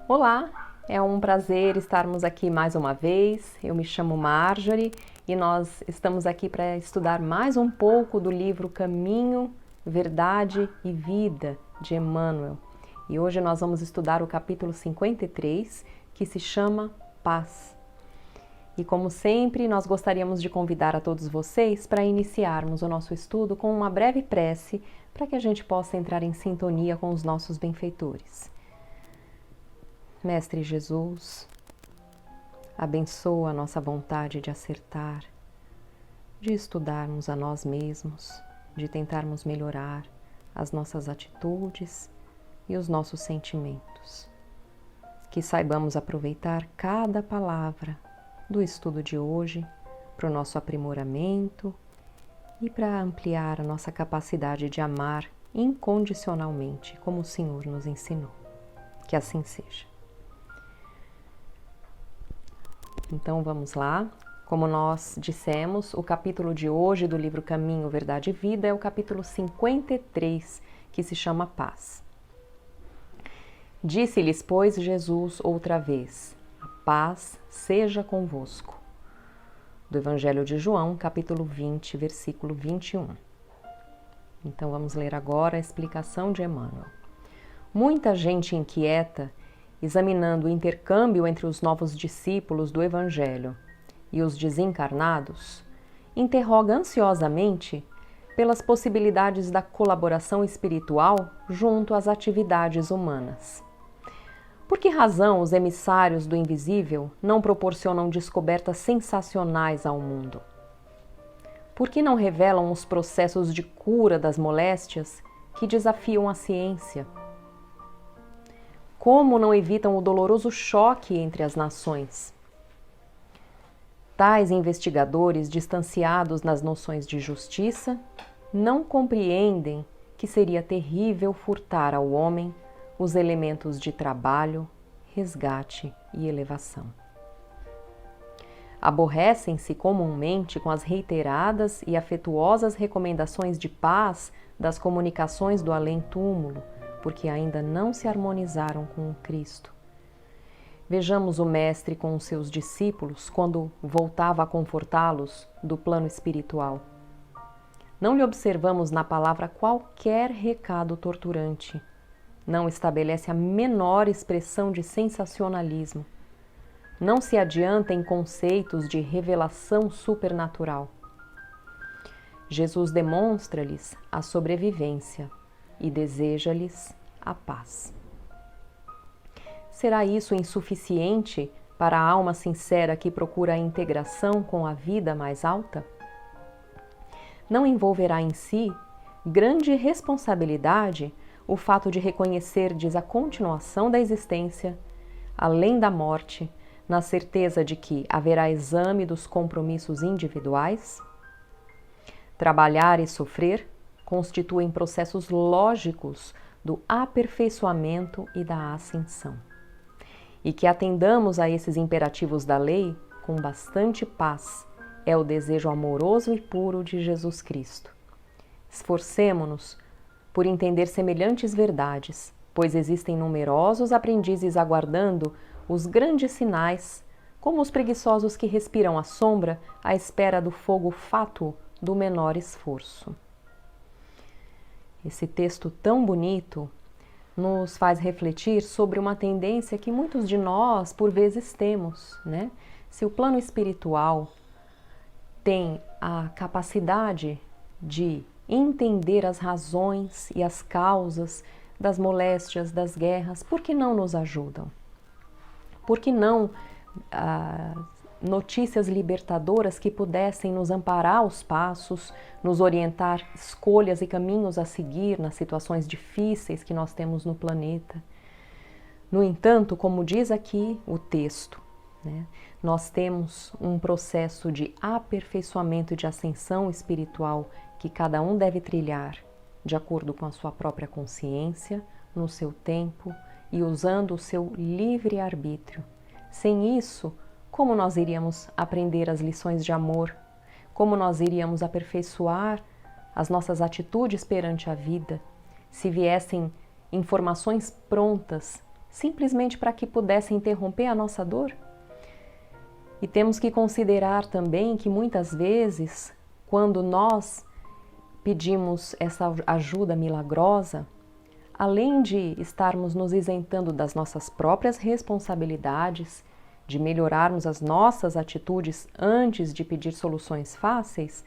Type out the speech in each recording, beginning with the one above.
Olá, é um prazer estarmos aqui mais uma vez. Eu me chamo Marjorie e nós estamos aqui para estudar mais um pouco do livro Caminho, Verdade e Vida, de Emmanuel. E hoje nós vamos estudar o capítulo 53, que se chama Paz. E como sempre, nós gostaríamos de convidar a todos vocês para iniciarmos o nosso estudo com uma breve prece para que a gente possa entrar em sintonia com os nossos benfeitores. Mestre Jesus, abençoa a nossa vontade de acertar, de estudarmos a nós mesmos, de tentarmos melhorar as nossas atitudes e os nossos sentimentos. Que saibamos aproveitar cada palavra do estudo de hoje para o nosso aprimoramento e para ampliar a nossa capacidade de amar incondicionalmente, como o Senhor nos ensinou. Que assim seja. Então vamos lá. Como nós dissemos, o capítulo de hoje do livro Caminho, Verdade e Vida é o capítulo 53, que se chama Paz. Disse-lhes, pois, Jesus outra vez: a paz seja convosco. Do Evangelho de João, capítulo 20, versículo 21. Então vamos ler agora a explicação de Emmanuel. Muita gente inquieta, examinando o intercâmbio entre os novos discípulos do Evangelho e os desencarnados, interroga ansiosamente pelas possibilidades da colaboração espiritual junto às atividades humanas. Por que razão os emissários do invisível não proporcionam descobertas sensacionais ao mundo? Por que não revelam os processos de cura das moléstias que desafiam a ciência? Como não evitam o doloroso choque entre as nações? Tais investigadores, distanciados nas noções de justiça, não compreendem que seria terrível furtar ao homem os elementos de trabalho, resgate e elevação. Aborrecem-se comumente com as reiteradas e afetuosas recomendações de paz das comunicações do além-túmulo, porque ainda não se harmonizaram com o Cristo. Vejamos o Mestre com os seus discípulos quando voltava a confortá-los do plano espiritual. Não lhe observamos na palavra qualquer recado torturante. Não estabelece a menor expressão de sensacionalismo. Não se adianta em conceitos de revelação supernatural. Jesus demonstra-lhes a sobrevivência e deseja-lhes a paz. Será isso insuficiente para a alma sincera que procura a integração com a vida mais alta? Não envolverá em si grande responsabilidade o fato de reconhecerdes a continuação da existência, além da morte, na certeza de que haverá exame dos compromissos individuais? Trabalhar e sofrer constituem processos lógicos do aperfeiçoamento e da ascensão. E que atendamos a esses imperativos da lei com bastante paz é o desejo amoroso e puro de Jesus Cristo. Esforcemo-nos por entender semelhantes verdades, pois existem numerosos aprendizes aguardando os grandes sinais, como os preguiçosos que respiram a sombra à espera do fogo fátuo do menor esforço. Esse texto tão bonito nos faz refletir sobre uma tendência que muitos de nós, por vezes, temos, né? Se o plano espiritual tem a capacidade de entender as razões e as causas das moléstias, das guerras, por que não nos ajudam? Por que não notícias libertadoras que pudessem nos amparar aos passos, nos orientar escolhas e caminhos a seguir nas situações difíceis que nós temos no planeta? No entanto, como diz aqui o texto, né, nós temos um processo de aperfeiçoamento e de ascensão espiritual que cada um deve trilhar de acordo com a sua própria consciência, no seu tempo e usando o seu livre-arbítrio. Sem isso, como nós iríamos aprender as lições de amor? Como nós iríamos aperfeiçoar as nossas atitudes perante a vida? Se viessem informações prontas, simplesmente para que pudesse interromper a nossa dor? E temos que considerar também que muitas vezes, quando nós pedimos essa ajuda milagrosa, além de estarmos nos isentando das nossas próprias responsabilidades, de melhorarmos as nossas atitudes antes de pedir soluções fáceis,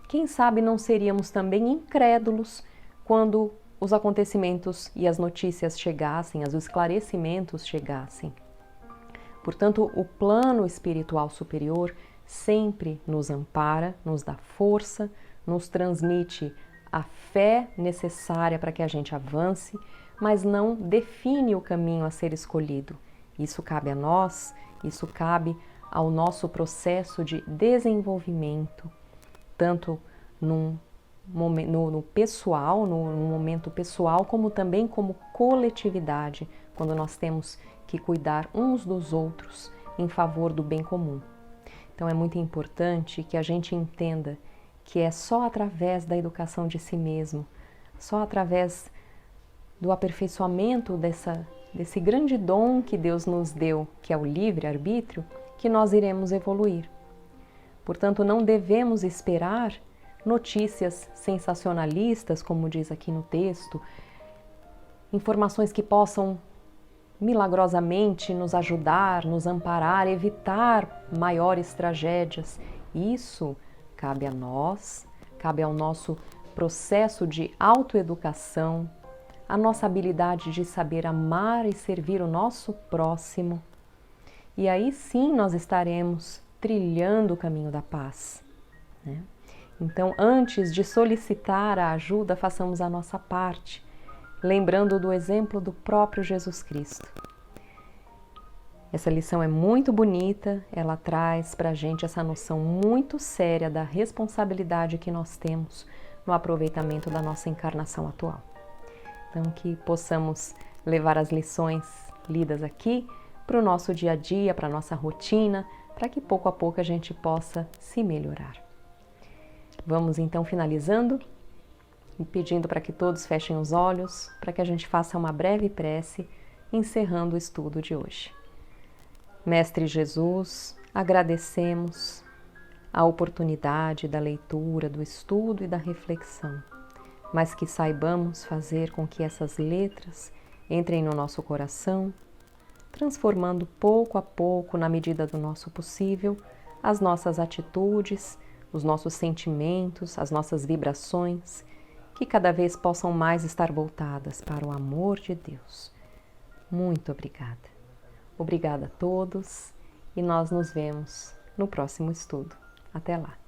quem sabe não seríamos também incrédulos quando os acontecimentos e as notícias chegassem, os esclarecimentos chegassem. Portanto, o plano espiritual superior sempre nos ampara, nos dá força, nos transmite a fé necessária para que a gente avance, mas não define o caminho a ser escolhido. Isso cabe a nós, isso cabe ao nosso processo de desenvolvimento, tanto no pessoal, no momento pessoal, como também como coletividade, quando nós temos que cuidar uns dos outros em favor do bem comum. Então é muito importante que a gente entenda que é só através da educação de si mesmo, só através do aperfeiçoamento desse grande dom que Deus nos deu, que é o livre-arbítrio, que nós iremos evoluir. Portanto, não devemos esperar notícias sensacionalistas, como diz aqui no texto, informações que possam milagrosamente nos ajudar, nos amparar, evitar maiores tragédias. Isso cabe a nós, cabe ao nosso processo de autoeducação, a nossa habilidade de saber amar e servir o nosso próximo. E aí sim nós estaremos trilhando o caminho da paz, né? Então, antes de solicitar a ajuda, façamos a nossa parte, lembrando do exemplo do próprio Jesus Cristo. Essa lição é muito bonita, ela traz para a gente essa noção muito séria da responsabilidade que nós temos no aproveitamento da nossa encarnação atual. Então, que possamos levar as lições lidas aqui para o nosso dia a dia, para a nossa rotina, para que pouco a pouco a gente possa se melhorar. Vamos então finalizando e pedindo para que todos fechem os olhos, para que a gente faça uma breve prece, encerrando o estudo de hoje. Mestre Jesus, agradecemos a oportunidade da leitura, do estudo e da reflexão, mas que saibamos fazer com que essas letras entrem no nosso coração, transformando pouco a pouco, na medida do nosso possível, as nossas atitudes, os nossos sentimentos, as nossas vibrações, que cada vez possam mais estar voltadas para o amor de Deus. Muito obrigada. Obrigada a todos e nós nos vemos no próximo estudo. Até lá!